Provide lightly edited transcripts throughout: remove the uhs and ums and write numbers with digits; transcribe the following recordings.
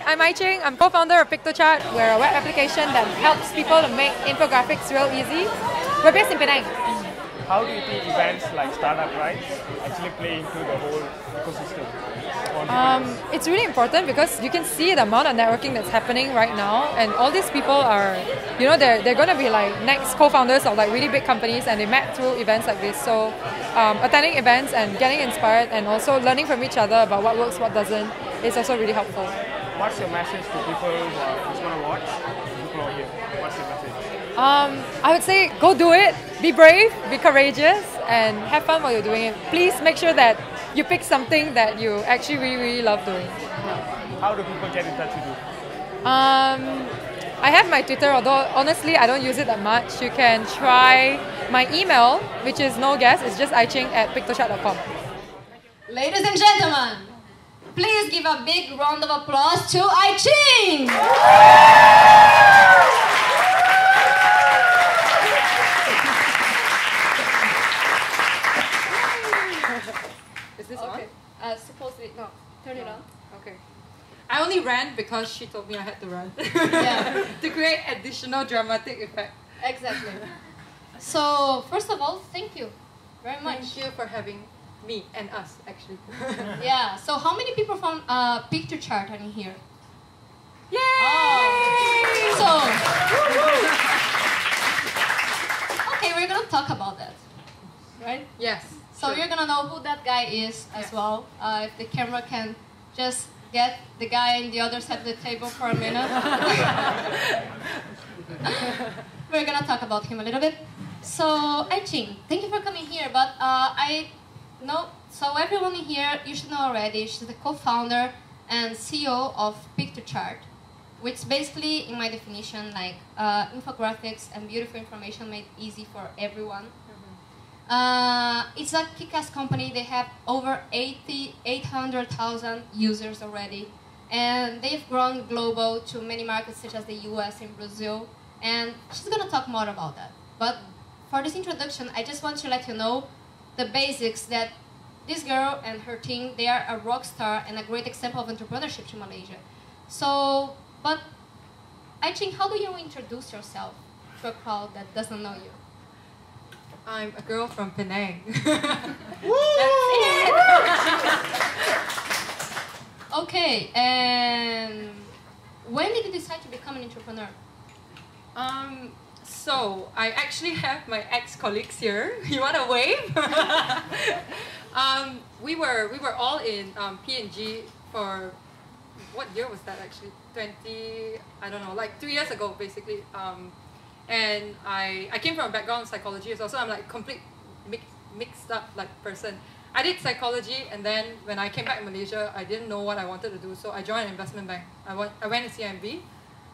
I'm Ching. I'm co-founder of Piktochart. We're a web application that helps people to make infographics real easy. We're based in Penang. How do you think events like Startup Rights actually play into the whole ecosystem? It's really important because you can see the amount of networking that's happening right now, and all these people are, they're going to be like next co-founders of like really big companies, and they met through events like this. So attending events and getting inspired and also learning from each other about what works, what doesn't is also really helpful. What's your message to people who just want to watch? People out here, what's your message? I would say go do it, be brave, be courageous, and have fun while you're doing it. Please make sure that you pick something that you actually really, really love doing. How do people get in touch with you? I have my Twitter, although honestly I don't use it that much. You can try my email, which is no guess, it's just iching@piktochart.com. Ladies and gentlemen, please give a big round of applause to Ching! Is this okay. on? Supposedly, no. Turn it on. Okay. I only ran because she told me I had to run. Yeah. To create additional dramatic effect. Exactly. So, first of all, thank you very much. Thank you for having me and us, actually. Yeah. So, how many people from Piktochart are in here? Yay! So, okay, we're gonna talk about that, right? Yes. So you're gonna know who that guy is as well. If the camera can just get the guy in the other side of the table for a minute. We're gonna talk about him a little bit. So, Ching, thank you for coming here. But I know, so everyone in here, you should know already, she's the co-founder and CEO of Piktochart, which basically, in my definition, like infographics and beautiful information made easy for everyone. It's a kick-ass company. They have over 800,000 users already, and they've grown global to many markets such as the US and Brazil, and she's gonna talk more about that. But for this introduction, I just want to let you know the basics that this girl and her team, they are a rock star and a great example of entrepreneurship in Malaysia. So, but Ching, how do you introduce yourself to a crowd that doesn't know you? I'm a girl from Penang. Okay, and when did you decide to become an entrepreneur? So I actually have my ex-colleagues here. You want to wave? We were all in P&G for, what year was that actually? I don't know, like 2 years ago basically. And I came from a background in psychology as well, so I'm like complete mixed up like person. I did psychology, and then when I came back in Malaysia, I didn't know what I wanted to do, so I joined an investment bank. I went to CIMB.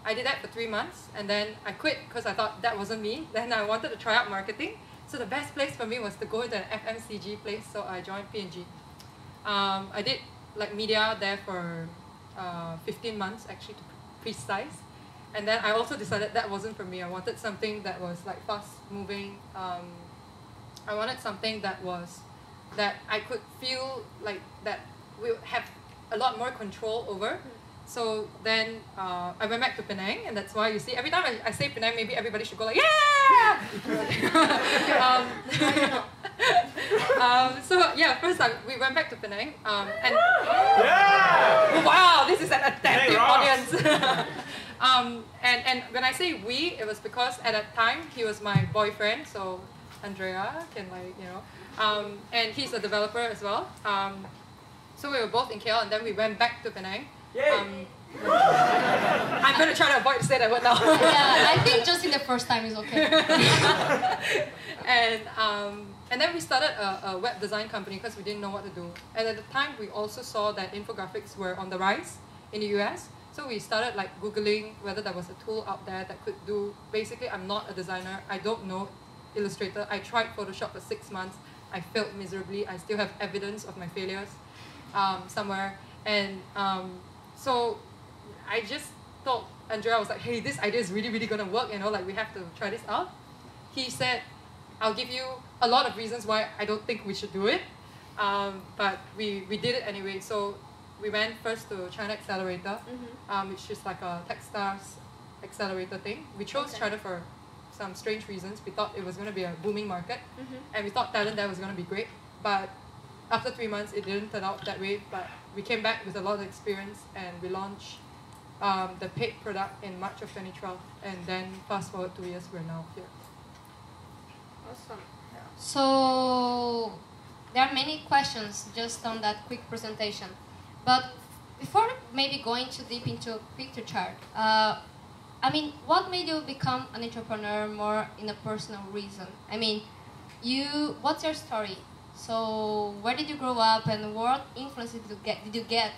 I did that for 3 months, and then I quit because I thought that wasn't me. Then I wanted to try out marketing, so the best place for me was to go into an FMCG place, so I joined P&G. I did like media there for 15 months actually, to be precise. And then I also decided that wasn't for me. I wanted something that was like fast moving. I wanted something that I could feel like that we have a lot more control over. So then I went back to Penang, and that's why you see every time I say Penang, maybe everybody should go like, yeah! So yeah, first we went back to Penang, and Yeah! wow, this is an attentive audience. And when I say we, it was because at that time he was my boyfriend, so Andrea can and he's a developer as well. So we were both in KL, and then we went back to Penang. I'm going to try to avoid to say that word now. Yeah, I think just in the first time is okay. And then we started a web design company because we didn't know what to do. And at the time, we also saw that infographics were on the rise in the US. So we started like Googling whether there was a tool out there that could do, basically I'm not a designer, I don't know Illustrator. I tried Photoshop for 6 months, I failed miserably, I still have evidence of my failures somewhere. And so I just thought, Andrea was like, hey, this idea is really, really gonna work, like we have to try this out. He said, I'll give you a lot of reasons why I don't think we should do it, but we did it anyway. So we went first to China Accelerator, which is like a Techstars accelerator thing. We chose China for some strange reasons. We thought it was going to be a booming market, and we thought talent there was going to be great. But after 3 months, it didn't turn out that way. But we came back with a lot of experience, and we launched the paid product in March of 2012. And then fast forward 2 years, we're now here. Awesome. So there are many questions just on that quick presentation. But before maybe going too deep into Piktochart, I mean, what made you become an entrepreneur more in a personal reason? I mean, what's your story? So where did you grow up, and what influence did you get?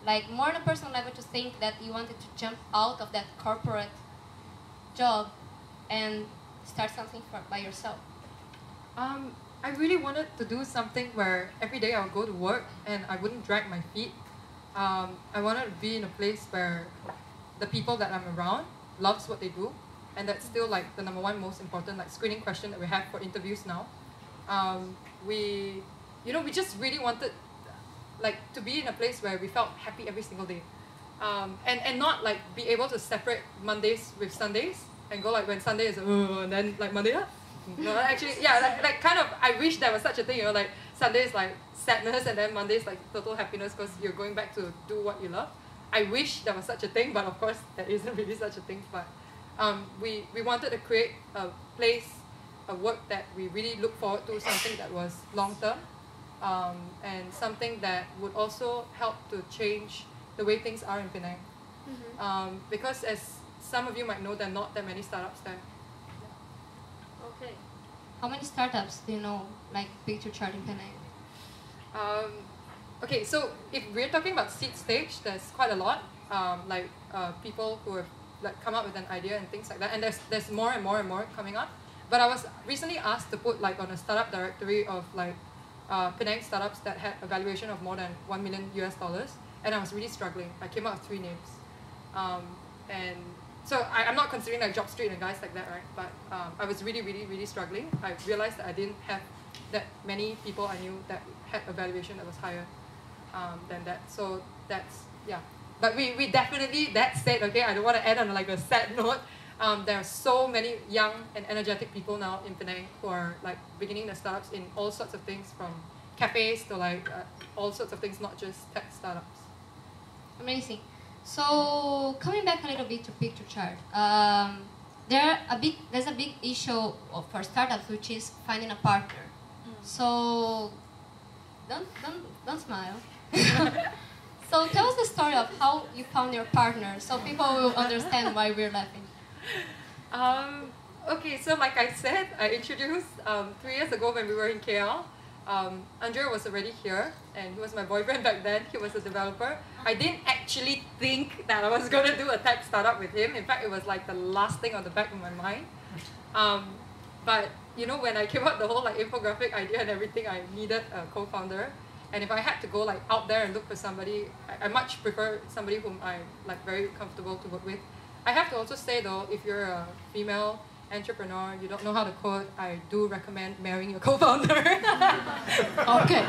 Like more on a personal level, to think that you wanted to jump out of that corporate job and start something by yourself? I really wanted to do something where every day I would go to work and I wouldn't drag my feet. I wanted to be in a place where the people that I'm around loves what they do, and that's still like the #1 most important like screening question that we have for interviews now. We just really wanted like to be in a place where we felt happy every single day, and not like be able to separate Mondays with Sundays and go like when Sunday is and then like Monday. No, actually, yeah, like kind of. I wish there was such a thing, you know, like Sunday is like sadness and then Monday is like total happiness because you're going back to do what you love. I wish there was such a thing, but of course there isn't really such a thing. But we wanted to create a place, a work that we really look forward to, something that was long term, and something that would also help to change the way things are in Penang. Because as some of you might know, there are not that many startups there. Okay. How many startups do you know, like Piktochart in Penang? Okay, so if we're talking about seed stage, there's quite a lot. People who have like come up with an idea and things like that, and there's more and more and more coming up. But I was recently asked to put like on a startup directory of like Penang startups that had a valuation of more than $1 million US, and I was really struggling. I came up with 3 names, and so I'm not considering like Job Street and guys like that, right? But I was really, really, really struggling. I realized that I didn't have that many people I knew that had a valuation that was higher than that. So that's, yeah. But we definitely, that said, okay, I don't want to add on like a sad note. There are so many young and energetic people now in Penang who are like beginning their startups in all sorts of things, from cafes to like all sorts of things, not just tech startups. Amazing. So coming back a little bit to Piktochart, there's a big issue for startups, which is finding a partner. So don't smile. So tell us the story of how you found your partner, so people will understand why we're laughing. Okay, so like I said, I introduced 3 years ago when we were in KL. Andrea was already here, and he was my boyfriend back then. He was a developer. I didn't actually think that I was going to do a tech startup with him. In fact, it was like the last thing on the back of my mind. But you know, when I came up with the whole like infographic idea and everything, I needed a co-founder. And if I had to go like out there and look for somebody, I much prefer somebody whom I'm like very comfortable to work with. I have to also say though, if you're a female entrepreneur, you don't know how to code, I do recommend marrying your co-founder. Okay.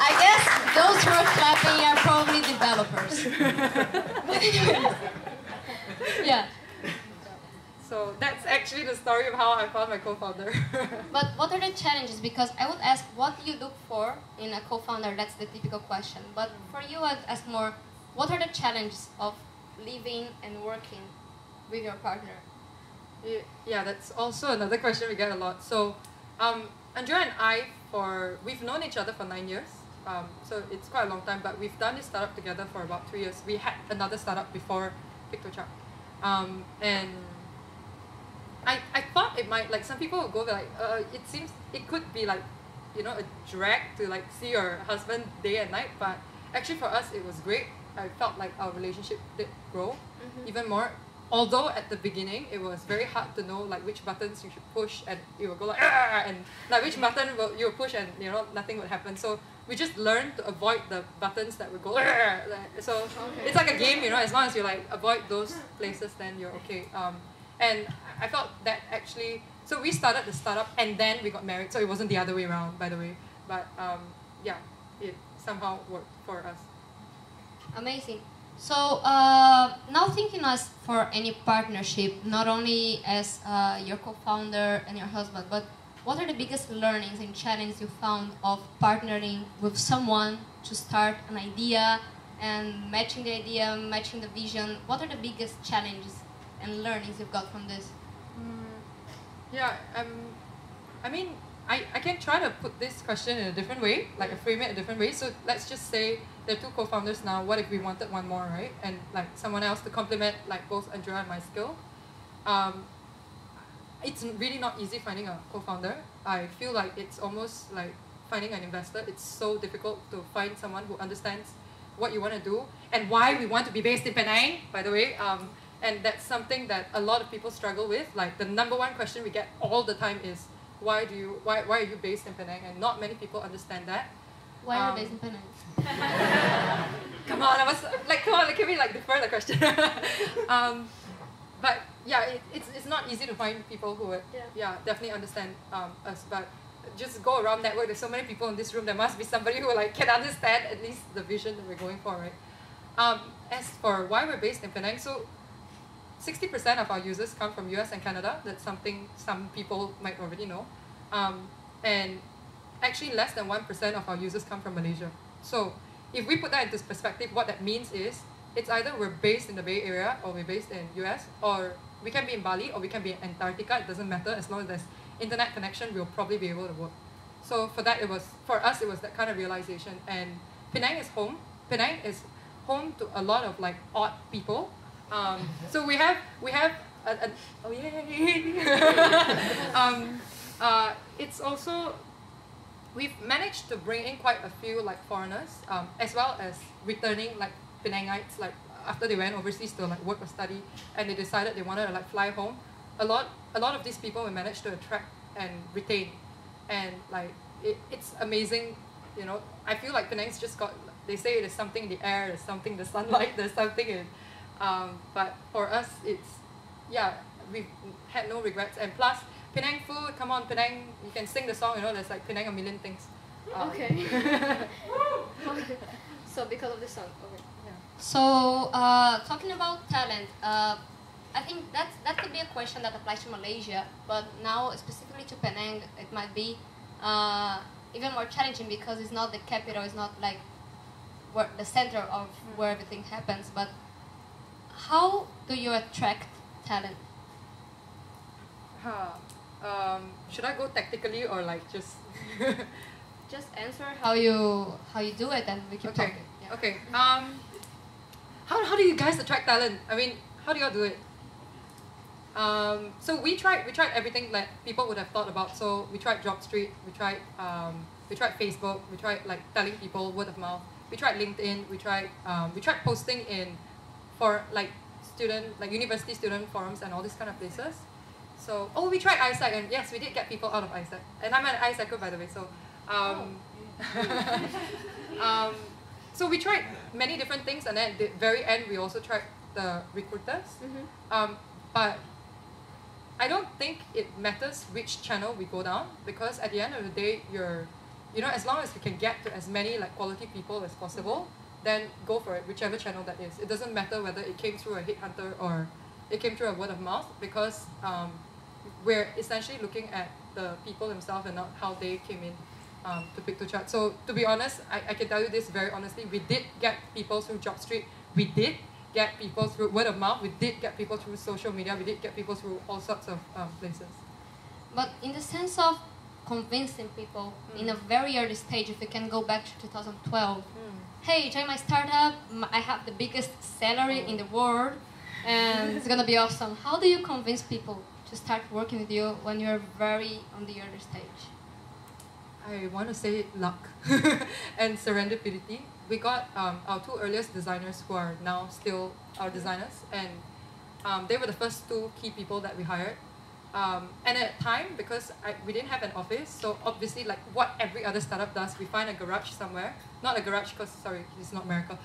I guess those who are clapping are probably developers. Yeah. So that's actually the story of how I found my co-founder. But what are the challenges? Because I would ask what you look for in a co-founder, that's the typical question. But for you, I'd ask more, what are the challenges of living and working with your partner? Yeah, that's also another question we get a lot. So Andrea and I, we've known each other for 9 years. So it's quite a long time, but we've done this startup together for about 3 years. We had another startup before Piktochart. And I thought it might, like some people would go like, it seems, it could be like, you know, a drag to like see your husband day and night, but actually for us it was great. I felt like our relationship did grow even more. Although at the beginning it was very hard to know like which buttons you should push, and it will go like and like which button you will push and you know nothing would happen. So we just learned to avoid the buttons that would go so it's like a game, you know, as long as you like avoid those places then you're okay. And I felt that actually, so we started the startup and then we got married, so it wasn't the other way around, by the way. But yeah, it somehow worked for us. Amazing. So now thinking as for any partnership, not only as your co-founder and your husband, but what are the biggest learnings and challenges you found of partnering with someone to start an idea and matching the idea, matching the vision? What are the biggest challenges and learnings you've got from this? Yeah, I mean, I can try to put this question in a different way, like frame it a different way. So let's just say there are two co-founders now. What if we wanted one more, right? And like someone else to complement like both Andrea and my skill. It's really not easy finding a co-founder. I feel like it's almost like finding an investor. It's so difficult to find someone who understands what you want to do and why we want to be based in Penang, by the way. And that's something that a lot of people struggle with. Like the number one question we get all the time is, why are you based in Penang? And not many people understand that. Why are you based in Penang? Come on, I was like, come on, can we like defer the question? But yeah, it's not easy to find people who would definitely understand us. But just go around network. There's so many people in this room. There must be somebody who like can understand at least the vision that we're going for, right? As for why we're based in Penang, so 60% of our users come from US and Canada. That's something some people might already know. And actually less than 1% of our users come from Malaysia. So if we put that into perspective, what that means is it's either we're based in the Bay Area or we're based in US, or we can be in Bali or we can be in Antarctica. It doesn't matter. As long as there's internet connection, we'll probably be able to work. So for us, it was that kind of realization. And Penang is home. Penang is home to a lot of like odd people. So we have oh yay! It's also, we've managed to bring in quite a few like foreigners, as well as returning like Penangites, like after they went overseas to like work or study, and they decided they wanted to like fly home. A lot of these people we managed to attract and retain, and like it's amazing. You know, I feel like Penang's just got. They say there's something in the air, there's something in the sunlight, there's something in. But for us, it's we've had no regrets, and plus Penang food. Come on, Penang! You can sing the song. You know, there's like Penang a million things. Okay. So because of this song, okay. Yeah. So talking about talent, I think that could be a question that applies to Malaysia, but now specifically to Penang, it might be even more challenging because it's not the capital, it's not like the center of where everything happens. But how do you attract talent? Should I go tactically or like just? Just answer how you do it, and we keep Okay. talking. Yeah. Okay. How do you guys attract talent? I mean, how do y'all do it? So we tried everything that people would have thought about. So we tried JobStreet, we tried Facebook, we tried like telling people word of mouth. We tried LinkedIn, we tried posting in for like university student forums and all these kind of places. So we tried ISAC, and yes, we did get people out of ISAC. And I'm an ISACer, by the way. So so we tried many different things, and then at the very end we also tried the recruiters. But I don't think it matters which channel we go down, because at the end of the day, as long as we can get to as many like quality people as possible, then go for it, whichever channel that is. It doesn't matter whether it came through a headhunter or it came through a word of mouth, because we're essentially looking at the people themselves and not how they came in to Piktochart. So to be honest, I can tell you this very honestly, we did get people through JobStreet, we did get people through word of mouth, we did get people through social media, we did get people through all sorts of places. But in the sense of convincing people in a very early stage, if we can go back to 2012, hey, join my startup, I have the biggest salary in the world, and it's gonna be awesome. How do you convince people to start working with you when you're very on the early stage? I want to say luck and serendipity. We got our two earliest designers who are now still our designers, and they were the first two key people that we hired. And at the time, because we didn't have an office, so obviously like what every other startup does, we find a garage somewhere. Not a garage, because sorry, it's not America.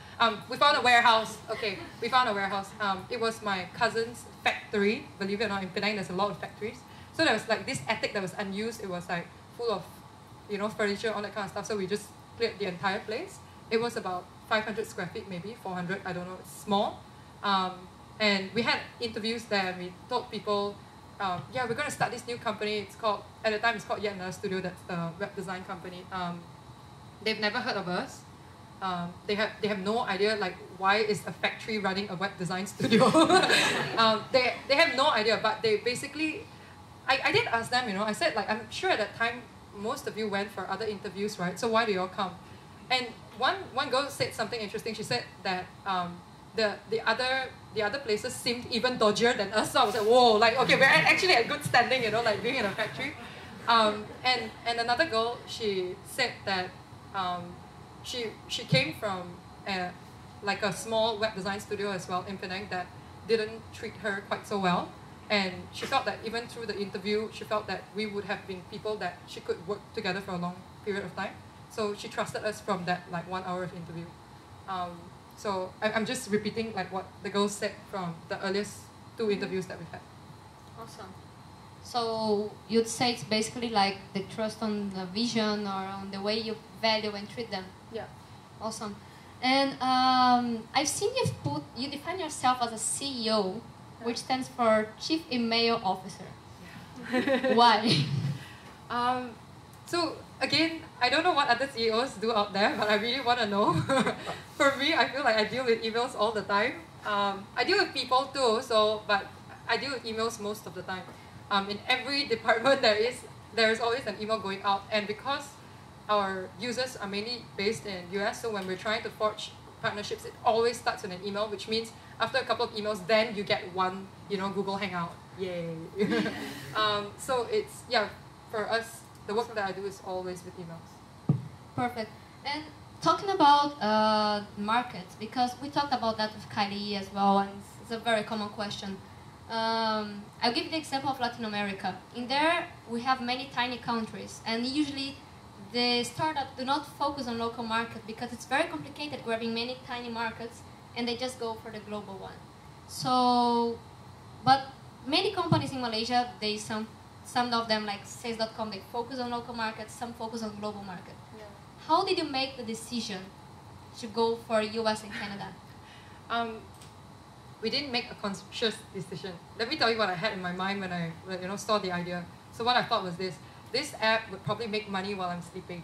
We found a warehouse. Okay, we found a warehouse. It was my cousin's factory. Believe it or not, in Penang there's a lot of factories. So there was like this attic that was unused. It was like full of, furniture, all that kind of stuff. So we just cleared the entire place. It was about 500 square feet, maybe 400. I don't know. It's small, and we had interviews there. And we told people, yeah, we're going to start this new company. It's called, at the time, it's called Yet Another Studio. That's the web design company. They've never heard of us. They have no idea like why is a factory running a web design studio. They have no idea, but they basically, I did ask them, I said like, I'm sure at that time most of you went for other interviews, right? So why do you all come? And one girl said something interesting. She said that the other places seemed even dodgier than us. So I was like, whoa, like okay, we're actually at good standing, like being in a factory. And another girl, she said that she came from like a small web design studio as well in Penang that didn't treat her quite so well. And she felt that even through the interview, she felt that we would have been people that she could work together for a long period of time. So she trusted us from that like 1 hour of interview. So I'm just repeating like what the girls said from the earliest 2 interviews that we've had. Awesome. So you'd say it's basically like the trust on the vision or on the way you value and treat them. Yeah. Awesome. And I've seen you define yourself as a CEO, which stands for Chief Email Officer. Yeah. Why? So again, I don't know what other CEOs do out there, but I really want to know. For me, I feel like I deal with emails all the time. I deal with people too, but I deal with emails most of the time. In every department there is always an email going out, and because our users are mainly based in US, so when we're trying to forge partnerships, it always starts with an email, which means after a couple of emails, then you get one, Google Hangout. Yay! So it's, yeah, for us, the work that I do is always with emails. Perfect. And talking about markets, because we talked about that with Kylie as well, and it's a very common question. I'll give you the example of Latin America. In there, we have many tiny countries, and usually the startups do not focus on local market because it's very complicated grabbing many tiny markets, and they just go for the global one. So, but many companies in Malaysia, some of them like Sales.com, they focus on local markets, some focus on global market. Yeah. How did you make the decision to go for US and Canada? We didn't make a conscious decision. Let me tell you what I had in my mind when I saw the idea. So what I thought was this app would probably make money while I'm sleeping.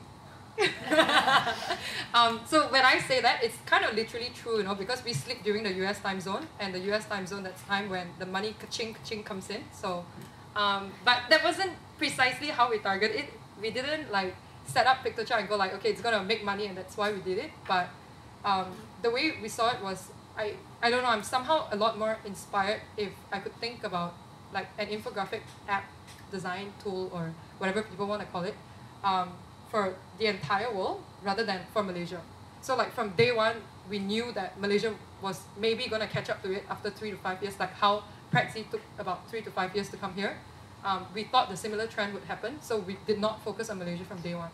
So when I say that, it's kind of literally true, because we sleep during the US time zone, and the US time zone, that's time when the money ka-ching comes in. So, but that wasn't precisely how we targeted it. We didn't like set up Piktochart and go like, okay, it's gonna make money, and that's why we did it. But the way we saw it was, I don't know, I'm somehow a lot more inspired if I could think about like an infographic app design tool or whatever people want to call it for the entire world rather than for Malaysia. So like from day one, we knew that Malaysia was maybe going to catch up to it after 3 to 5 years, like how Prezi took about 3 to 5 years to come here. We thought the similar trend would happen, so we did not focus on Malaysia from day one.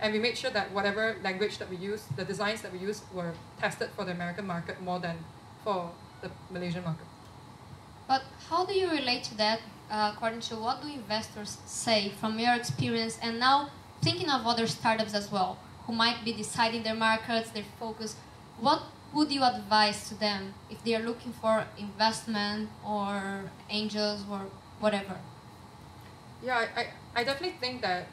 And we made sure that whatever language that we use, the designs that we use were tested for the American market more than for the Malaysian market. But how do you relate to that according to what do investors say from your experience, and now thinking of other startups as well, who might be deciding their markets, their focus? What would you advise to them if they are looking for investment or angels or whatever? Yeah, I definitely think that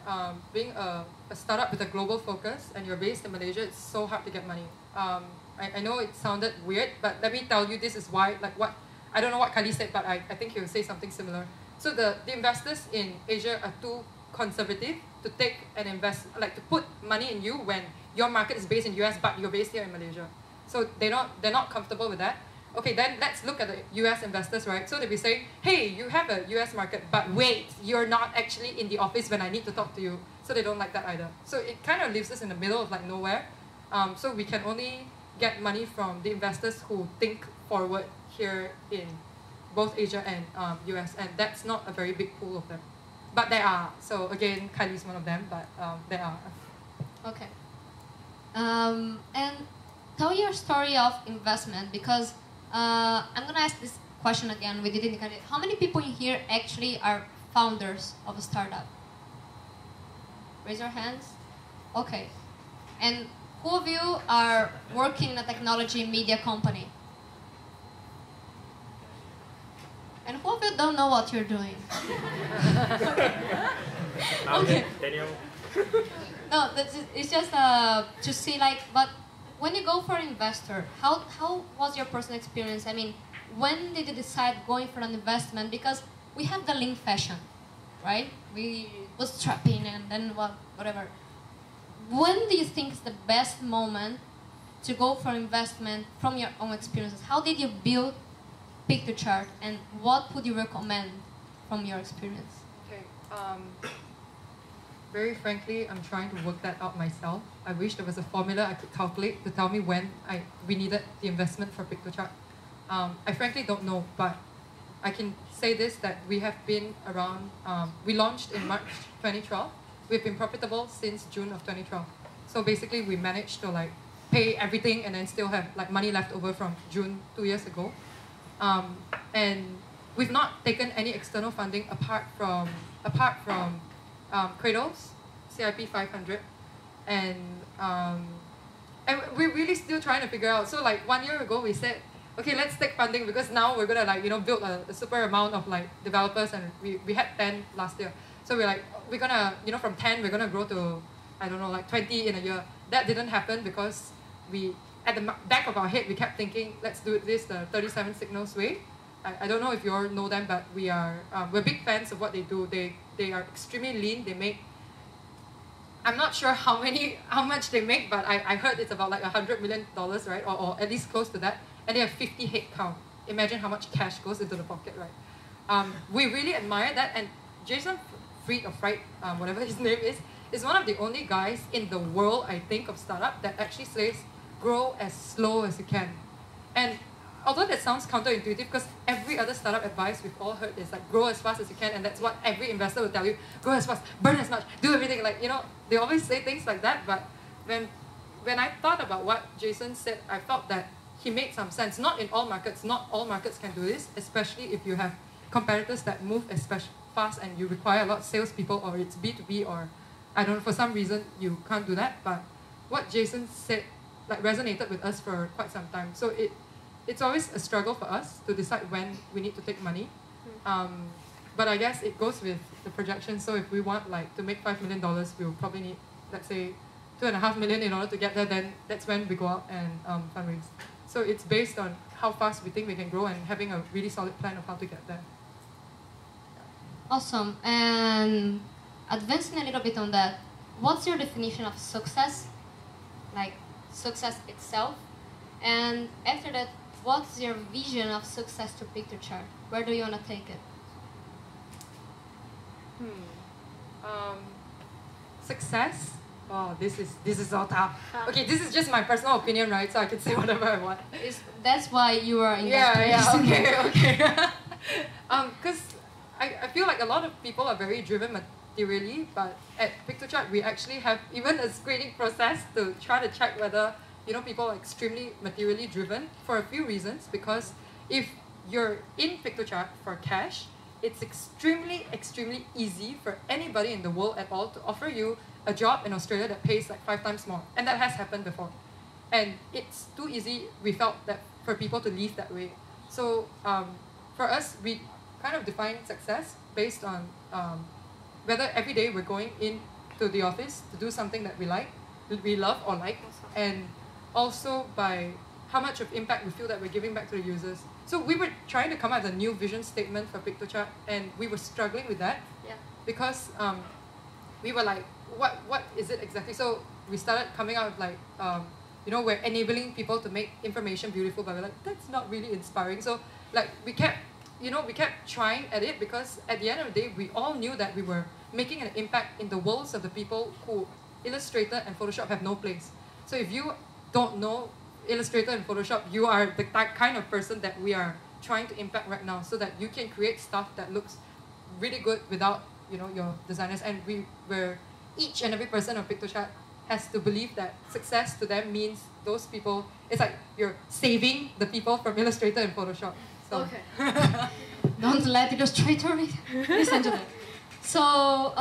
being a startup with a global focus and you're based in Malaysia, it's so hard to get money. I know it sounded weird, but let me tell you, this is why, I don't know what Kali said, but I think he will say something similar. So the investors in Asia are too conservative to take and invest, like to put money in you when your market is based in US, but you're based here in Malaysia. So they're not comfortable with that. Okay, then let's look at the US investors, right? So they'll be saying, hey, you have a US market, but wait, you're not actually in the office when I need to talk to you. So they don't like that either. So it kind of leaves us in the middle of like nowhere. So we can only get money from the investors who think forward here in both Asia and US, and that's not a very big pool of them. But there are. So again, Kylie's one of them, but there are. Okay. And tell your story of investment, because I'm going to ask this question again. We didn't get it. How many people in here actually are founders of a startup? Raise your hands. Okay. And who of you are working in a technology media company? And who of you don't know what you're doing? Okay. Daniel. No, it's just to see like, but when you go for an investor, how was your personal experience? I mean, when did you decide going for an investment? Because we have the lean fashion, right? We was strapping and then whatever. When do you think is the best moment to go for investment from your own experiences? How did you build Piktochart, and what would you recommend from your experience? Okay. Very frankly, I'm trying to work that out myself. I wish there was a formula I could calculate to tell me when we needed the investment for Piktochart. I frankly don't know, but I can say this, that we have been around, we launched in March 2012. We've been profitable since June of 2012. So basically we managed to like pay everything and then still have like money left over from June 2 years ago. And we've not taken any external funding apart from Cradles, CIP 500, and we're really still trying to figure out. So like 1 year ago we said, okay, let's take funding because now we're gonna like build a super amount of like developers, and we had 10 last year. So we're like, we're gonna from 10 we're gonna grow to, I don't know, like 20 in a year. That didn't happen because we, at the back of our head, we kept thinking, let's do this the 37 Signals way. I don't know if you all know them, but we're big fans of what they do. They are extremely lean. They make, I'm not sure how much they make, but I heard it's about like $100 million, right? Or at least close to that. And they have 50 head count. Imagine how much cash goes into the pocket, right? We really admire that. And Jason Fried, whatever his name is one of the only guys in the world, I think, of startup that actually says, grow as slow as you can. And although that sounds counterintuitive, because every other startup advice we've all heard is like, grow as fast as you can, and that's what every investor will tell you, grow as fast, burn as much, do everything, like, they always say things like that. But when I thought about what Jason said, I felt that he made some sense. Not in all markets can do this, especially if you have competitors that move fast and you require a lot of salespeople, or it's B2B, or I don't know, for some reason you can't do that. But what Jason said like resonated with us for quite some time. So it's always a struggle for us to decide when we need to take money. But I guess it goes with the projection. So if we want like to make $5 million, we'll probably need, let's say, $2.5 million in order to get there. Then that's when we go out and fundraise. So it's based on how fast we think we can grow and having a really solid plan of how to get there. Awesome. And advancing a little bit on that, what's your definition of success? Like success itself? And after that, what's your vision of success to Piktochart? Where do you want to take it? Success? Oh, this is all tough. Okay, this is just my personal opinion, right? So I can say whatever I want. That's why you are in yeah, okay. Because I feel like a lot of people are very driven materially, but at Piktochart we actually have even a screening process to try to check whether people are extremely materially driven for a few reasons. Because if you're in Piktochart for cash, it's extremely easy for anybody in the world at all to offer you a job in Australia that pays like 5 times more. And that has happened before. And it's too easy, we felt, that for people to leave that way. So for us, we kind of define success based on whether every day we're going into the office to do something that we love or like, and also by how much of impact we feel that we're giving back to the users. So we were trying to come up with a new vision statement for Piktochart, and we were struggling with that because we were like, what is it exactly? So we started coming out with like, we're enabling people to make information beautiful, but we're like, that's not really inspiring. So like we kept trying at it, because at the end of the day, we all knew that we were making an impact in the worlds of the people who Illustrator and Photoshop have no place. So if you don't know Illustrator and Photoshop, you are the kind of person that we are trying to impact right now, so that you can create stuff that looks really good without your designers. And each and every person of Piktochart has to believe that success to them means those people, it's like you're saving the people from Illustrator and Photoshop. So. Okay. Don't let Illustrator listen to that. So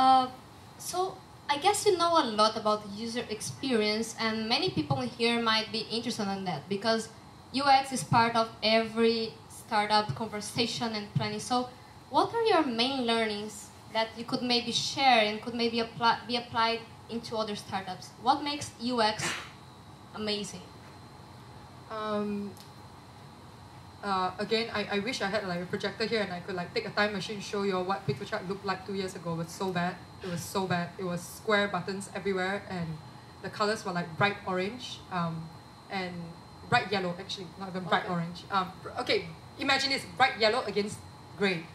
I guess you know a lot about user experience, and many people here might be interested in that because UX is part of every startup conversation and planning. So, what are your main learnings that you could maybe share and could maybe be applied into other startups? What makes UX amazing? Again, I wish I had like a projector here and I could like take a time machine, show you all what Piktochart looked like 2 years ago. It was so bad. It was so bad. It was square buttons everywhere, and the colors were like bright orange and bright yellow, actually, not even bright orange. Okay, imagine it's bright yellow against grey.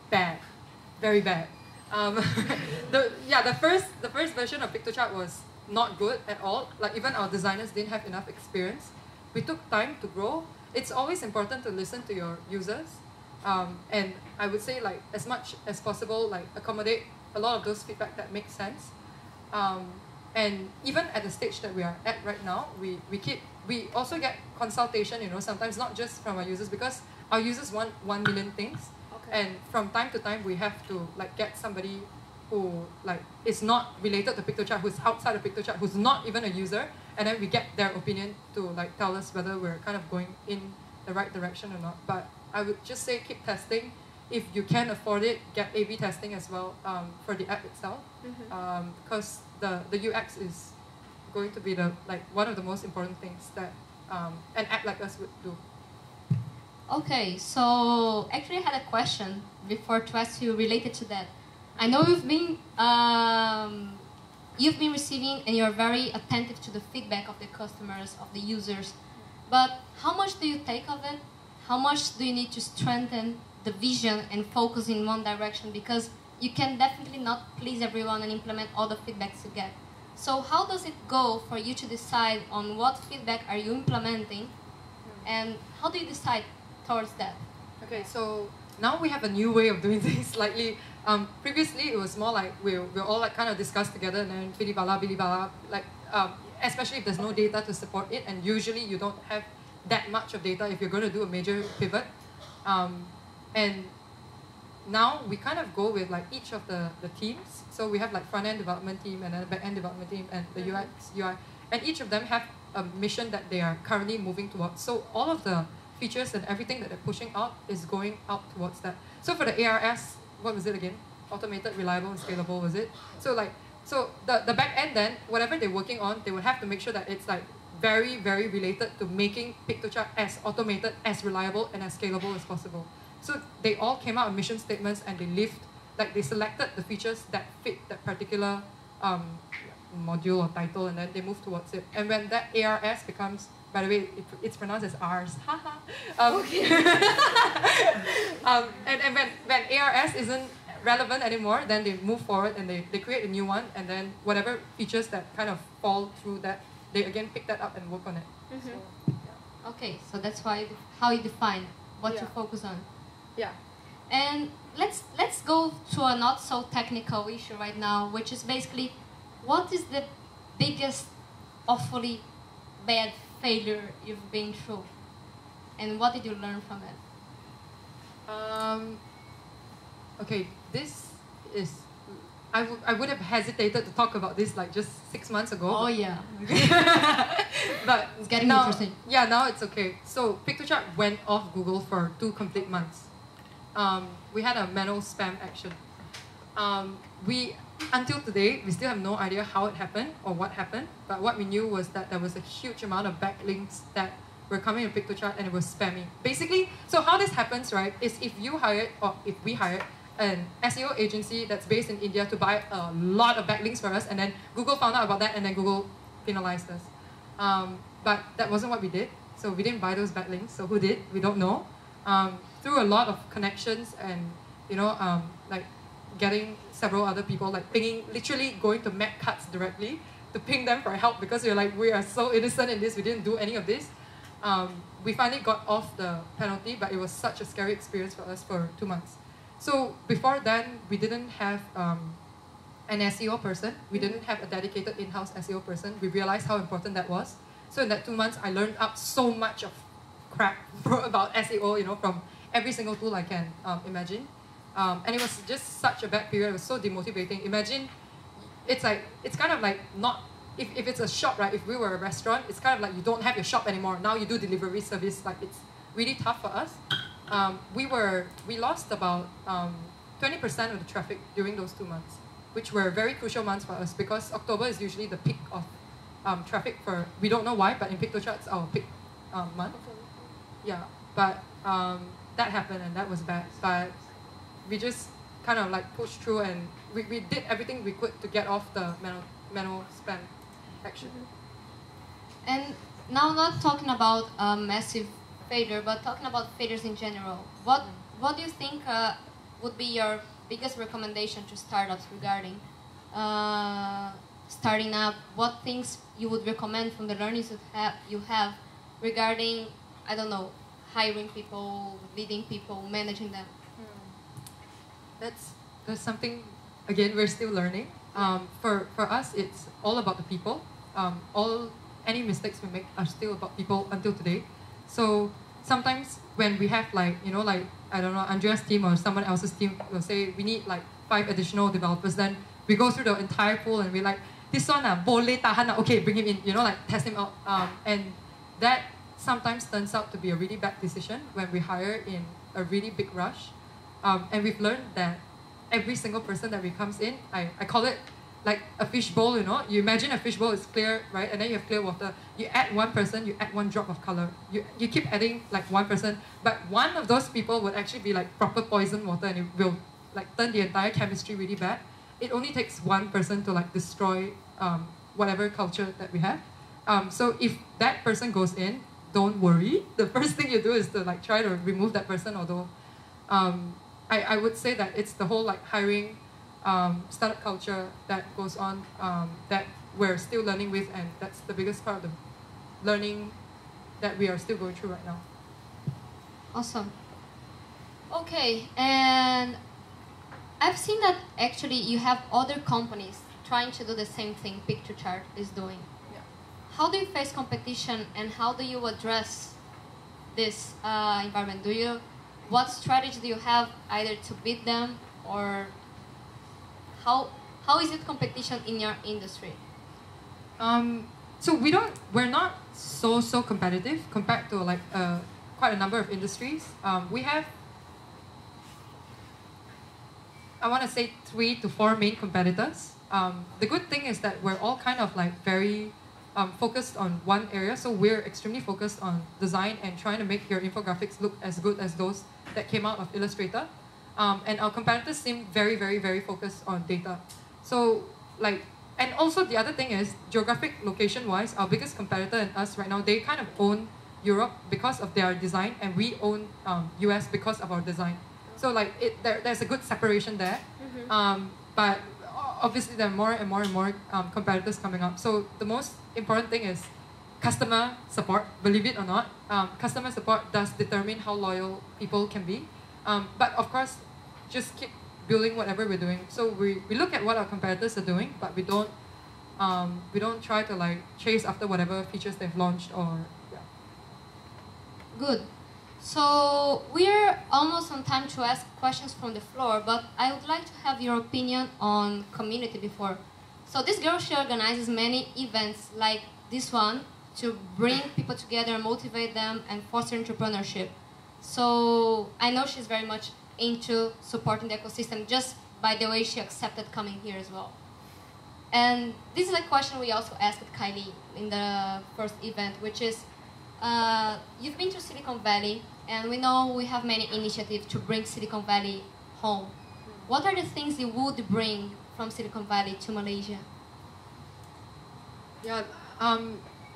Bad, very bad. The first version of Piktochart was not good at all. Like even our designers didn't have enough experience. We took time to grow. It's always important to listen to your users, and I would say like as much as possible, like accommodate a lot of those feedback that makes sense. And even at the stage that we are at right now, we also get consultation. You know, sometimes not just from our users because our users want 1 million things, and from time to time we have to like get somebody who like is not related to Piktochart, who's outside of Piktochart, who's not even a user, and then we get their opinion to like tell us whether we're kind of going in the right direction or not. But I would just say keep testing. If you can afford it, get A/B testing as well for the app itself, because the UX is going to be the like one of the most important things that an app like us would do. Okay, so actually I had a question before to ask you related to that. I know you've been receiving and you're very attentive to the feedback of the customers, of the users, but how much do you take of it? How much do you need to strengthen the vision and focus in one direction? Because you can definitely not please everyone and implement all the feedbacks you get. So how does it go for you to decide on what feedback are you implementing, and how do you decide towards that? Okay, so now we have a new way of doing things slightly. Previously, it was more like we'll all like kind of discuss together and then bilibala, like especially if there's no data to support it, and usually you don't have that much of data if you're going to do a major pivot. And now we kind of go with like each of the teams. So we have like front-end development team and then back-end development team and the UX, UI, and each of them have a mission that they are currently moving towards. So all of the features and everything that they're pushing out is going out towards that. So for the ARS, what was it again? Automated, reliable, and scalable, was it? So like, so the back end then, whatever they're working on, they would have to make sure that it's like very, very related to making Piktochart as automated, as reliable, and as scalable as possible. So they all came out with mission statements and they selected the features that fit that particular module or title, and then they move towards it. And when that ARS becomes, by the way, it's pronounced as Rs. And when ARS isn't relevant anymore, then they move forward and they create a new one, and then whatever features that kind of fall through that, they again pick that up and work on it. So, yeah. Okay, so that's how you define what you focus on. Yeah. And let's go to a not so technical issue right now, which is basically, what is the biggest, awfully bad failure you've been through, and what did you learn from it? Okay, this is, I would have hesitated to talk about this like just 6 months ago. Oh yeah. But it's getting now, interesting. Yeah, now it's okay. So Piktochart went off Google for 2 complete months. We had a manual spam action. Until today, we still have no idea how it happened or what happened, but what we knew was that there was a huge amount of backlinks that were coming to Piktochart and it was spammy. Basically, so how this happens, right, is if we hired an SEO agency that's based in India to buy a lot of backlinks for us, and then Google found out about that and then Google penalized us. But that wasn't what we did, so we didn't buy those backlinks, so who did? We don't know. Through a lot of connections and, like getting several other people, like pinging, literally going to Mac Cuts directly to ping them for help because we're like, we are so innocent in this, we didn't do any of this. We finally got off the penalty, but it was such a scary experience for us for 2 months. So before then, we didn't have an SEO person. We didn't have a dedicated in-house SEO person. We realized how important that was. So in that 2 months, I learned up so much of crap about SEO, from every single tool I can imagine. And it was just such a bad period. It was so demotivating. Imagine it's like, it's kind of like not, if it's a shop, right? If we were a restaurant, it's kind of like you don't have your shop anymore. Now you do delivery service. Like it's really tough for us. We lost about 20% of the traffic during those 2 months, which were very crucial months for us because October is usually the peak of traffic for, we don't know why, but in Piktochart it's our peak month. Yeah, but that happened and that was bad. But we just kind of like pushed through and we did everything we could to get off the manual spam action. And now not talking about a massive failure, but talking about failures in general. What do you think would be your biggest recommendation to startups regarding starting up? What things you would recommend from the learnings you have regarding, I don't know, hiring people, leading people, managing them? That's something, again, we're still learning. For us, it's all about the people. Any mistakes we make are still about people until today. So sometimes when we have like, I don't know, Andrea's team or someone else's team will say we need like 5 additional developers, then we go through the entire pool and we're like, this one, boleh tahan, okay, bring him in, like test him out. And that sometimes turns out to be a really bad decision when we hire in a really big rush. And we've learned that every single person that comes in, I call it like a fish bowl, You imagine a fish bowl is clear, right? And then you have clear water. You add one person, you add one drop of color. You keep adding like one person, but one of those people would actually be like proper poison water and it will like turn the entire chemistry really bad. It only takes one person to like destroy whatever culture that we have. So if that person goes in, don't worry. The first thing you do is to like try to remove that person, although I would say that it's the whole like hiring startup culture that goes on that we're still learning with, and that's the biggest part of the learning that we are still going through right now. Awesome. Okay, and I've seen that actually you have other companies trying to do the same thing Piktochart is doing. Yeah. How do you face competition and how do you address this environment? What strategy do you have either to beat them, or how is it competition in your industry? So we're not so competitive compared to like quite a number of industries. We have, I want to say 3 to 4 main competitors. The good thing is that we're all kind of like very focused on one area. So we're extremely focused on design and trying to make your infographics look as good as those that came out of Illustrator. And our competitors seem very focused on data. So like, and also the other thing is geographic location wise, our biggest competitor and us right now, they kind of own Europe because of their design, and we own US because of our design. So like there's a good separation there. But obviously there are more and more competitors coming up. So the most important thing is customer support, believe it or not. Customer support does determine how loyal people can be. But of course, just keep building whatever we're doing. So we look at what our competitors are doing, but we don't try to like chase after whatever features they've launched or yeah. Good. So we're almost on time to ask questions from the floor, but I would like to have your opinion on community before. So this girl, she organizes many events like this one to bring people together, motivate them, and foster entrepreneurship. So I know she's very much into supporting the ecosystem just by the way she accepted coming here as well. And this is a question we also asked Kylie in the first event, which is, you've been to Silicon Valley, and we know we have many initiatives to bring Silicon Valley home. What are the things you would bring from Silicon Valley to Malaysia? Yeah,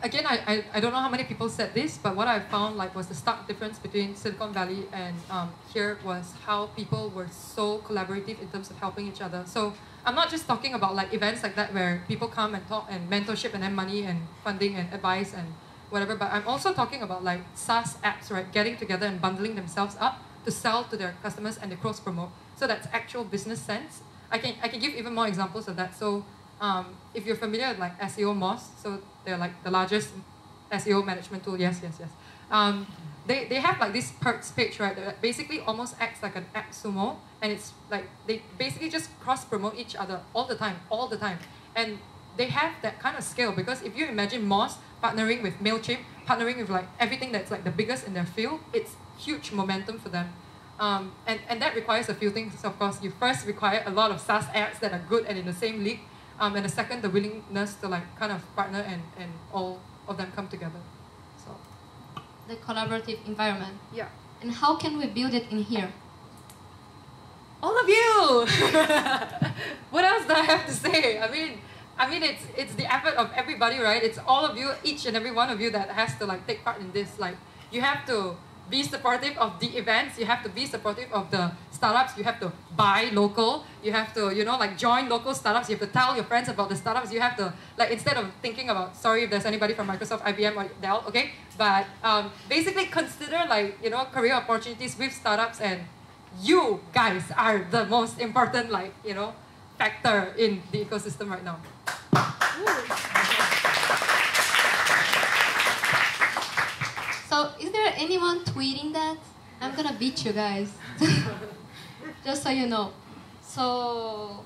again, I don't know how many people said this, but what I found like was the stark difference between Silicon Valley and here was how people were so collaborative in terms of helping each other. So I'm not just talking about like events like that where people come and talk and mentorship and then money and funding and advice and whatever, but I'm also talking about like SaaS apps, right? Getting together and bundling themselves up to sell to their customers and they cross promote. So that's actual business sense. I can give even more examples of that. So if you're familiar with like SEO Moz, so they're like the largest SEO management tool. Yes. They have like this perks page, right? That basically almost acts like an app sumo, and it's like they basically just cross promote each other all the time. And they have that kind of scale, because if you imagine Moz partnering with MailChimp, partnering with like everything that's like the biggest in their field, it's huge momentum for them. And that requires a few things, of course. You first require a lot of SaaS ads that are good and in the same league. And the second, the willingness to like kind of partner and all of them come together. So The collaborative environment. yeah. And how can we build it in here? All of you! What else do I have to say? I mean, it's the effort of everybody, right? It's all of you, each and every one of you that has to like take part in this. Like, you have to be supportive of the events. You have to be supportive of the startups. You have to buy local. You have to, you know, like join local startups. You have to tell your friends about the startups. You have to, like, instead of thinking about, sorry if there's anybody from Microsoft, IBM, or Dell, okay? But basically consider, like, you know, career opportunities with startups, and you guys are the most important, like, you know, factor in the ecosystem right now. So, is there anyone tweeting that? I'm gonna beat you guys. Just so you know. So,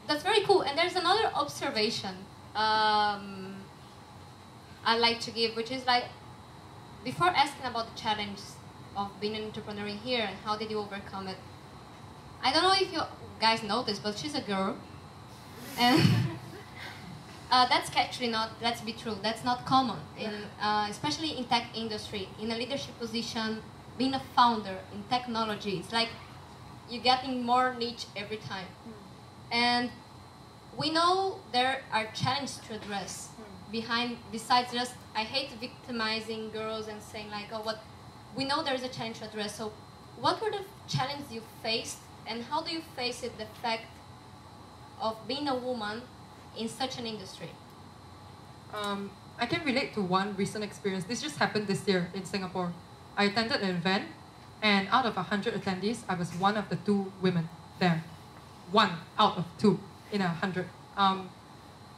that's very cool. And there's another observation I like to give, which is like, before asking about the challenge of being an entrepreneur here and how did you overcome it, I don't know if you guys noticed, but she's a girl. And that's actually not, let's be true, that's not common, in, especially in tech industry, in a leadership position, being a founder in technology. It's like you're getting more niche every time. And we know there are challenges to address besides just, I hate victimizing girls and saying like, oh, what, we know there is a challenge to address. So what were the challenges you faced, and how do you face it, the fact of being a woman in such an industry? I can relate to one recent experience. This just happened this year in Singapore. I attended an event, and out of 100 attendees, I was one of the 2 women there. 1 out of 2 in 100.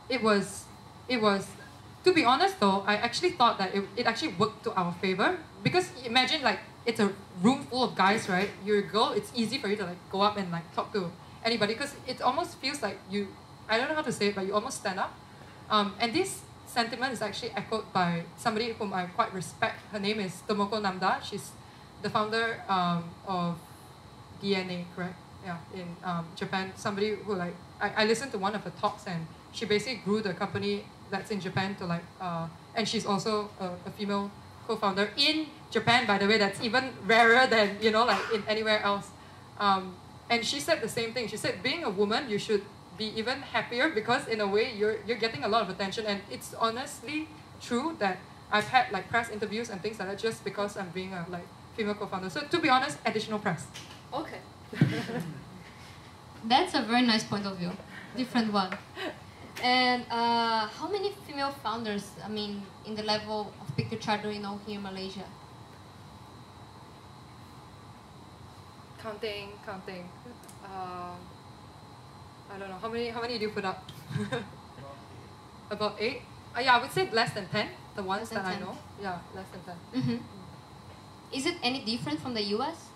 It was, to be honest though, I actually thought that it actually worked to our favor, because imagine like, it's a room full of guys, right? You're a girl, it's easy for you to like go up and like talk to anybody, because it almost feels like you, I don't know how to say it, but you almost stand up. And this sentiment is actually echoed by somebody whom I quite respect. Her name is Tomoko Namda. She's the founder of DNA, correct? Yeah, in Japan. Somebody who like, I listened to one of her talks, and she basically grew the company that's in Japan to like, and she's also a female co-founder in Japan, by the way. That's even rarer than, you know, like in anywhere else. And she said the same thing. She said, being a woman, you should be even happier, because in a way you're getting a lot of attention. And it's honestly true that I've had like press interviews and things like that just because I'm being a like female co-founder. So to be honest, additional press. Okay. That's a very nice point of view. Different one. And how many female founders, I mean, in the level of Piktochart do you know here in Malaysia? Counting. I don't know, how many do you put up? About 8? Yeah, I would say less than 10, the ones that I know. Yeah, less than 10. Mm-hmm. Is it any different from the US?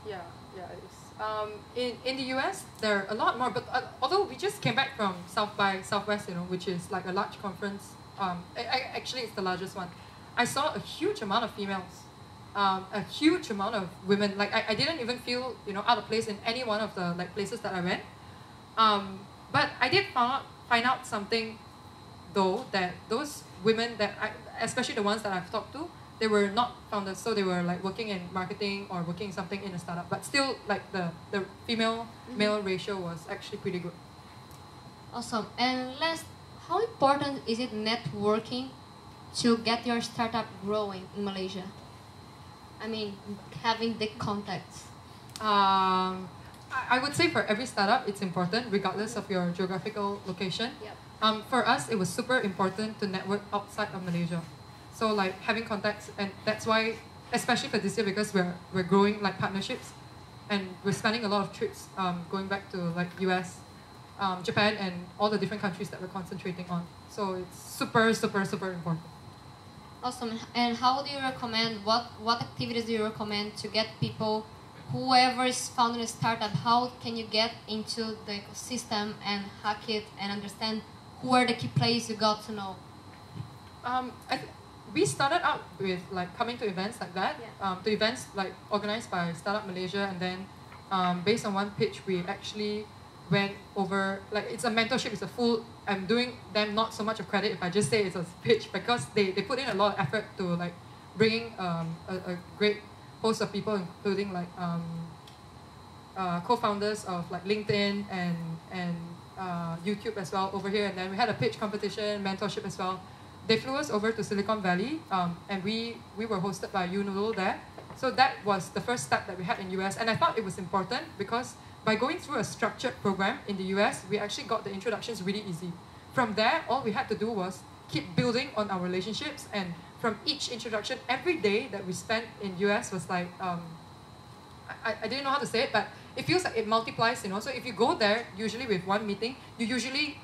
Yeah, it is. In the US, there are a lot more, but although we just came back from South by Southwest, you know, which is like a large conference. Actually, it's the largest one. I saw a huge amount of females, a huge amount of women. Like I didn't even feel, you know, out of place in any one of the like places that I went. But I did find out something, though, that those women especially the ones that I've talked to, they were not founders, so they were like working in marketing or working something in a startup. But still, like the female-male ratio was actually pretty good. Awesome. And last, how important is it networking to get your startup growing in Malaysia? I mean, having the contacts. I would say for every startup, it's important, regardless of your geographical location. Yep. For us, it was super important to network outside of Malaysia. So like having contacts, and that's why, especially for this year, because we're growing like partnerships, and we're spending a lot of trips going back to like US, Japan, and all the different countries that we're concentrating on. So it's super important. Awesome. And how do you recommend, what activities do you recommend to get people whoever is founding a startup, how can you get into the ecosystem and hack it and understand who are the key players you got to know? We started out with like coming to events like that, Yeah. to events like organized by Startup Malaysia, and then based on one pitch, we actually went over, like it's a mentorship, it's a full, I'm doing them not so much of credit if I just say it's a pitch, because they put in a lot of effort to like bringing a great host of people, including like co-founders of like LinkedIn and YouTube as well over here, and then we had a pitch competition, mentorship as well. They flew us over to Silicon Valley, and we were hosted by Unolo there. So that was the first step that we had in US, and I thought it was important because by going through a structured program in the US, we actually got the introductions really easy. From there, all we had to do was keep building on our relationships, and from each introduction, every day that we spent in US was like, I didn't know how to say it, but it feels like it multiplies, you know. So if you go there, usually with one meeting, you usually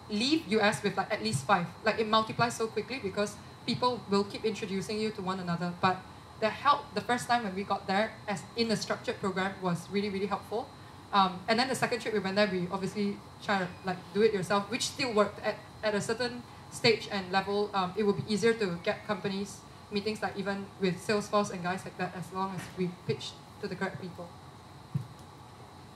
leave US with like at least 5. Like it multiplies so quickly because people will keep introducing you to one another. But the help the first time when we got there, as in a structured program, was really, really helpful. And then the second trip we went there, we obviously try to like do it yourself, which still worked at a certain stage and level. It would be easier to get companies meetings, like even with Salesforce and guys like that, as long as we pitch to the correct people.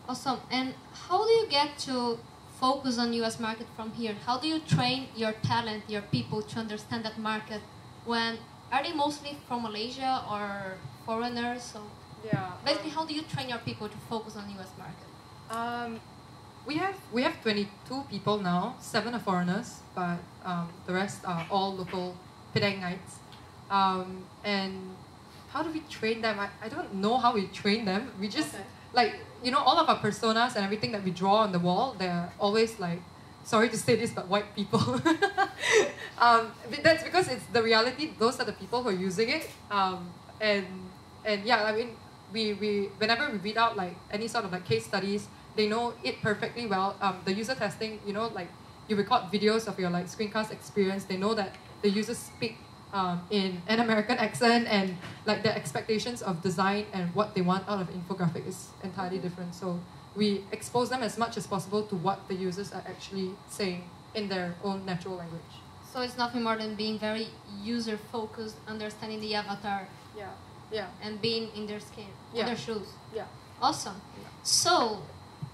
Awesome. And how do you get to focus on US market from here? How do you train your talent, your people to understand that market? When are they mostly from Malaysia or foreigners? So Yeah. basically, how do you train your people to focus on US market? We have 22 people now. 7 are foreigners, but the rest are all local Penangites. And how do we train them? I don't know how we train them. We just like, you know, all of our personas and everything that we draw on the wall, they're always like, sorry to say this, but white people. That's because it's the reality. Those are the people who are using it. And yeah, I mean, we whenever we read out like any sort of like case studies, they know it perfectly well. The user testing, you know, like you record videos of your like screencast experience, they know that the users speak in an American accent, and like their expectations of design and what they want out of infographic is entirely different. So we expose them as much as possible to what the users are actually saying in their own natural language. So it's nothing more than being very user focused, understanding the avatar, Yeah. and being in their skin, in Yeah. their shoes. Yeah. Awesome. So,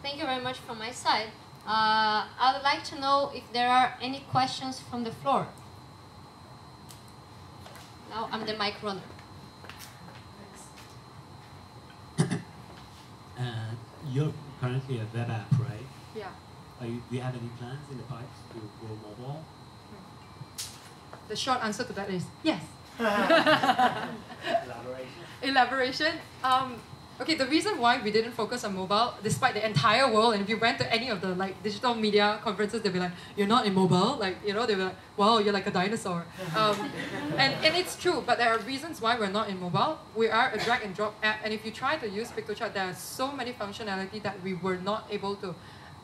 thank you very much from my side. I would like to know if there are any questions from the floor. Now I'm the mic runner. You're currently a web app, right? Yeah. Do you have any plans in the pipes to go mobile? The short answer to that is yes. Elaboration. Elaboration. Okay, the reason why we didn't focus on mobile, despite the entire world, and if you went to any of the like digital media conferences, they'd be like, "You're not in mobile," like, you know, they'd be like, "Wow, you're like a dinosaur." And it's true, but there are reasons why we're not in mobile. We are a drag and drop app, and if you try to use Piktochart, there are so many functionality that we were not able to.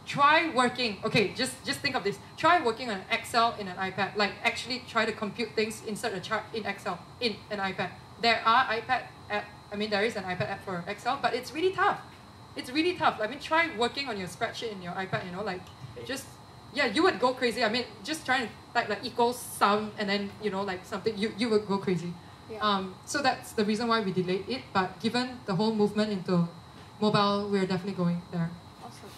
Try working. Okay, just think of this. Try working on Excel in an iPad. Like actually try to compute things, insert a chart in Excel in an iPad. There are iPad app. I mean, there is an iPad app for Excel, but it's really tough. It's really tough. I mean, try working on your spreadsheet in your iPad. You know, like just you would go crazy. I mean, just trying to type like equals sum and then, you know, like something, you would go crazy. Yeah. So that's the reason why we delayed it. But given the whole movement into mobile, we're definitely going there. Awesome.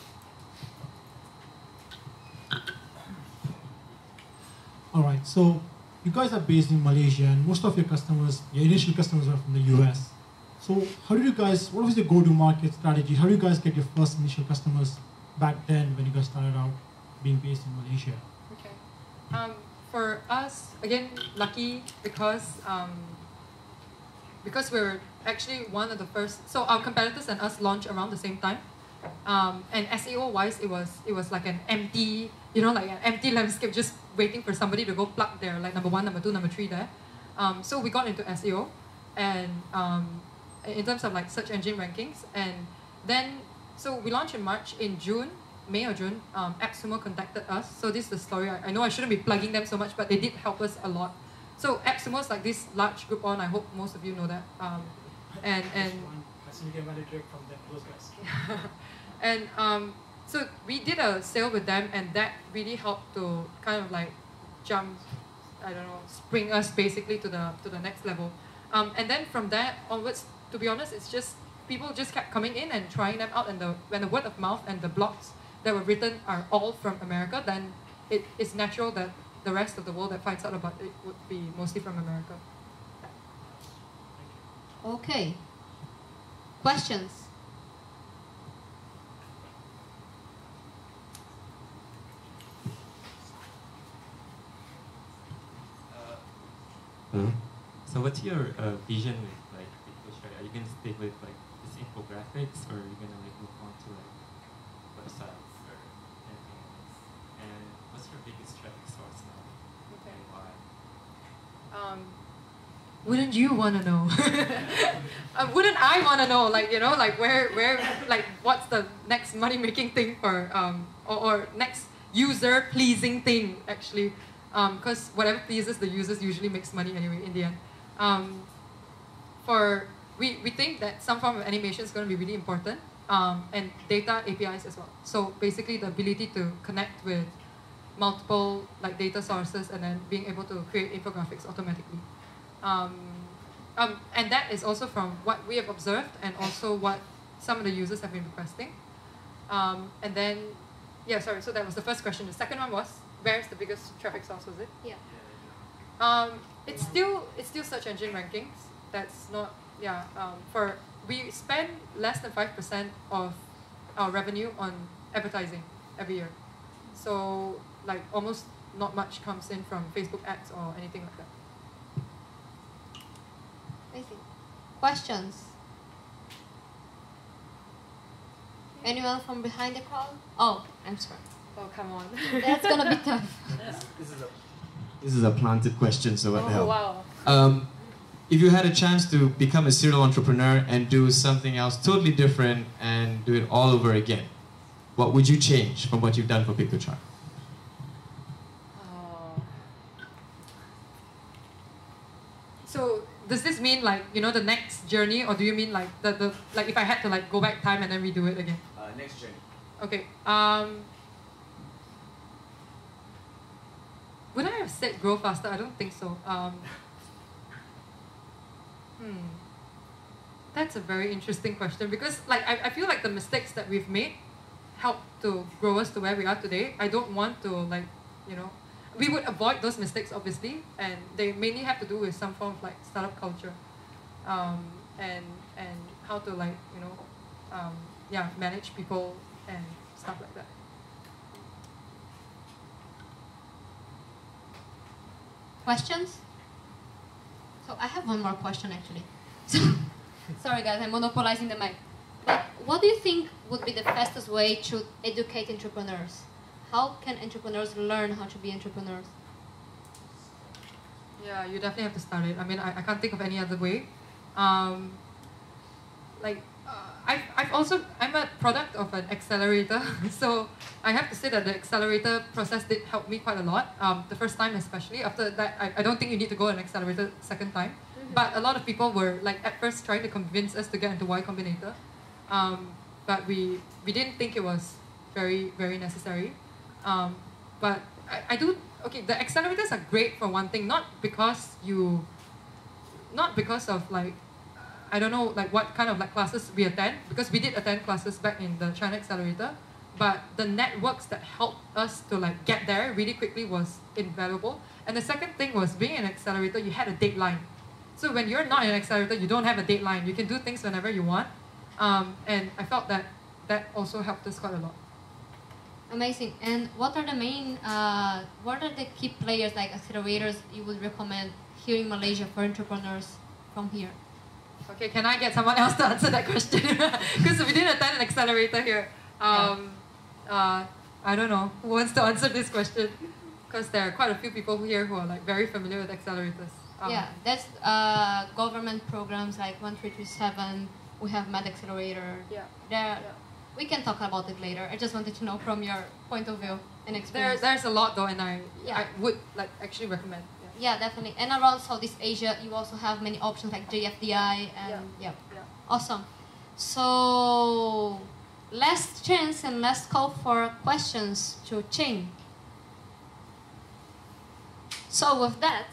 All right, so you guys are based in Malaysia, and most of your customers, your initial customers, are from the US. So how did you guys, what was your go-to-market strategy? How did you guys get your first initial customers back then when you guys started out being based in Malaysia? Okay. For us, again, lucky because we're actually one of the first. So our competitors and us launched around the same time. And SEO wise, it was like an empty, you know, like an empty landscape, just waiting for somebody to go plug their like number 1, number 2, number 3 there. So we got into SEO, and in terms of like search engine rankings, and then so we launched in March. In May or June, AppSumo contacted us. So this is the story. I know I shouldn't be plugging them so much, but they did help us a lot. So AppSumo is like this large Groupon. I hope most of you know that. And So you get value direct from them, those guys. And so we did a sale with them, and that really helped to kind of like jump, I don't know, spring us basically to the next level. And then from there onwards, to be honest, it's just people just kept coming in and trying them out, and when the word of mouth and the blogs that were written are all from America, then it is natural that the rest of the world that finds out about it would be mostly from America. Okay. Questions? Hello. So what's your vision with like Piktochart? Are you gonna stick with like this infographics, or are you gonna like move on to like websites or anything else? And what's your biggest traffic source now? Okay. And why? Wouldn't you want to know? Wouldn't I want to know? Like, you know, like where, like what's the next money-making thing for, or next user-pleasing thing actually? Because whatever pleases the users usually makes money anyway in the end. We think that some form of animation is going to be really important, and data APIs as well. So basically, the ability to connect with multiple like data sources and then being able to create infographics automatically. And that is also from what we have observed and also what some of the users have been requesting. And then, yeah, sorry, so that was the first question. The second one was, where's the biggest traffic source, was it? Yeah. It's still search engine rankings. That's not, yeah, we spend less than 5% of our revenue on advertising every year. So like almost not much comes in from Facebook ads or anything like that. Amazing. Questions? Anyone from behind the crowd? Oh, I'm sorry. Oh, come on. That's gonna be tough. This is a planted question, so what the hell? Wow. If you had a chance to become a serial entrepreneur and do something else totally different and do it all over again, what would you change from what you've done for Piktochart? So does this mean like, you know, the next journey, or do you mean like the like if I had to like go back time and then redo it again? Next journey. Okay. Would I have said grow faster? I don't think so. That's a very interesting question, because like I feel like the mistakes that we've made help to grow us to where we are today. I don't want to like, you know, we would avoid those mistakes obviously, and they mainly have to do with some form of like startup culture, and how to like, you know, yeah, manage people and stuff like that. Questions? So I have one more question actually. Sorry guys, I'm monopolizing the mic. But what do you think would be the fastest way to educate entrepreneurs? How can entrepreneurs learn how to be entrepreneurs? Yeah, you definitely have to start it. I mean, I can't think of any other way. I'm a product of an accelerator, so I have to say that the accelerator process did help me quite a lot. The first time especially. After that, I don't think you need to go an accelerator second time. But a lot of people were like at first trying to convince us to get into Y Combinator, but we didn't think it was very, very necessary. But I do, okay, the accelerators are great for one thing, not because of like, I don't know like what kind of like classes we attend, because we did attend classes back in the China Accelerator, but the networks that helped us to like get there really quickly was invaluable. And the second thing was, being an accelerator, you had a deadline. So when you're not an accelerator, you don't have a deadline. You can do things whenever you want. And I felt that also helped us quite a lot. Amazing. And what are the key players like accelerators you would recommend here in Malaysia for entrepreneurs from here? Okay, can I get someone else to answer that question? Because we didn't attend an accelerator here. I don't know who wants to answer this question, because there are quite a few people here who are like very familiar with accelerators. Yeah, that's government programs like 1337. We have Med Accelerator. Yeah. We can talk about it later. I just wanted to know from your point of view and experience. There's a lot though, and I would like actually recommend. Yeah, definitely. And around Southeast Asia, you also have many options like JFDI and yeah. Awesome. So, last chance and last call for questions to Ching. So with that,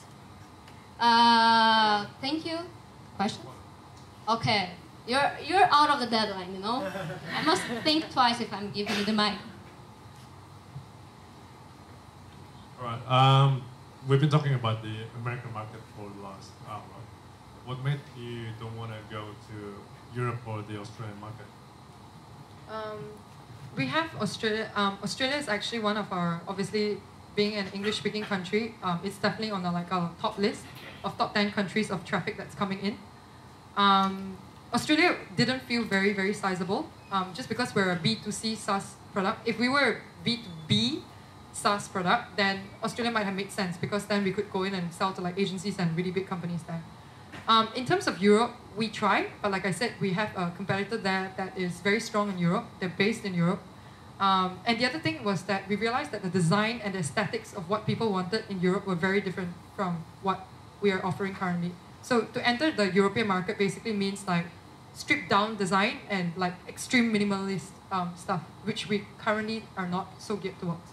thank you. Question? Okay, you're out of the deadline, you know. I must think twice if I'm giving you the mic. All right. We've been talking about the American market for the last hour. What made you don't want to go to Europe or the Australian market? We have Australia. Australia is actually one of our, obviously, being an English-speaking country, it's definitely on our top list of top 10 countries of traffic that's coming in. Australia didn't feel very, very sizable, just because we're a B2C SaaS product. If we were a B2B SaaS product, then Australia might have made sense, because then we could go in and sell to like agencies and really big companies there. In terms of Europe, we try, but like I said, we have a competitor there that is very strong in Europe. They're based in Europe. And the other thing was that we realized that the design and the aesthetics of what people wanted in Europe were very different from what we are offering currently. So to enter the European market basically means like stripped down design and like extreme minimalist stuff, which we currently are not so geared towards.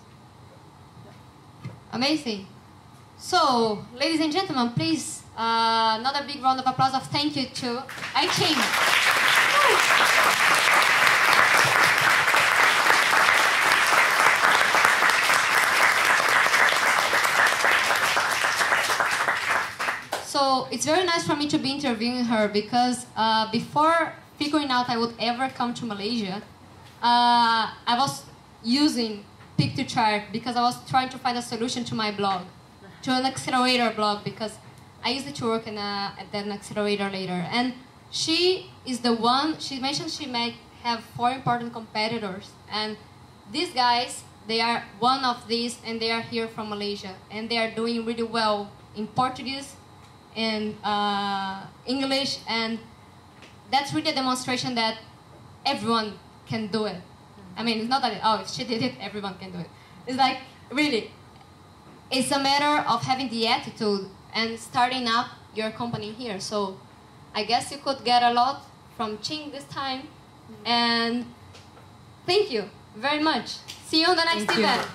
Amazing. So, ladies and gentlemen, please, another big round of applause of thank you to Ching. So it's very nice for me to be interviewing her, because before figuring out I would ever come to Malaysia, I was using Piktochart because I was trying to find a solution to my blog, to an accelerator blog, because I used it to work at an accelerator later. And she is the one, she mentioned she might have 4 important competitors, and these guys, they are one of these, and they are here from Malaysia, and they are doing really well in Portuguese and English, and that's really a demonstration that everyone can do it. I mean, it's not that, oh, if she did it, everyone can do it. It's like, really, it's a matter of having the attitude and starting up your company here. So I guess you could get a lot from Ching this time. And thank you very much. See you on the next event.